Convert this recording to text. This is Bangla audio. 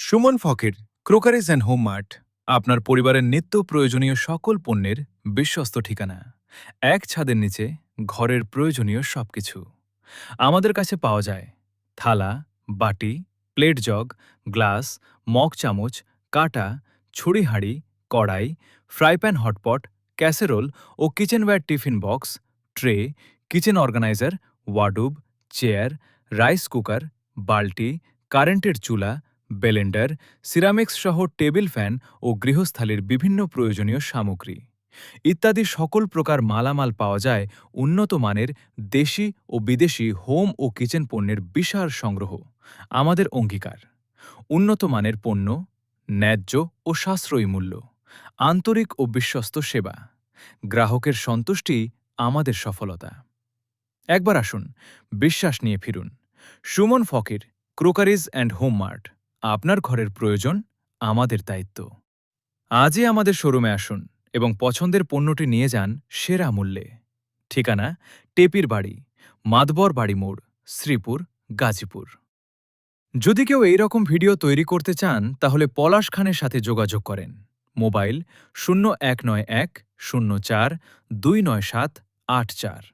সুমন ফকের ক্রোকারিজ অ্যান্ড হোম মার্ট আপনার পরিবারের নিত্য প্রয়োজনীয় সকল পণ্যের বিশ্বস্ত ঠিকানা। এক ছাদের নিচে ঘরের প্রয়োজনীয় সবকিছু আমাদের কাছে পাওয়া যায়। থালা, বাটি, প্লেট, জগ, গ্লাস, মগ চামচ, কাঁটা, ছুরি-হাঁড়ি, কড়াই, ফ্রাই প্যান, হটপট, ক্যাসেরোল ও kitchenware, tiffin box, tray, kitchen organizer, wardrobe, chair, rice cooker, বালতি, কারেন্টের চুলা, ব্লেন্ডার, সিরামিক্স সহ টেবিল ফ্যান ও গৃহস্থালির বিভিন্ন প্রয়োজনীয় সামগ্রী ইত্যাদি সকল প্রকার মালামাল পাওয়া যায়। উন্নত মানের দেশি ও বিদেশি হোম ও কিচেন পণ্যের বিশাল সংগ্রহ আমাদের অঙ্গীকার। উন্নত মানের পণ্য, ন্যায্য ও সাশ্রয়ী মূল্য, আন্তরিক ও বিশ্বস্ত সেবা, গ্রাহকের সন্তুষ্টি আমাদের সফলতা। একবার আসুন, বিশ্বাস নিয়ে ফিরুন। সুমন ফকির ক্রোকারিজ অ্যান্ড হোম মার্ট, আপনার ঘরের প্রয়োজন আমাদের দায়িত্ব। আজই আমাদের শোরুমে আসুন এবং পছন্দের পণ্যটি নিয়ে যান সেরা মূল্যে। ঠিকানা: টেপির বাড়ি, মাতবর বাড়ি মোড়, শ্রীপুর, গাজীপুর। যদি কেউ এই রকম ভিডিও তৈরি করতে চান তাহলে পলাশ খানের সাথে যোগাযোগ করেন। মোবাইল 0191 04 29784।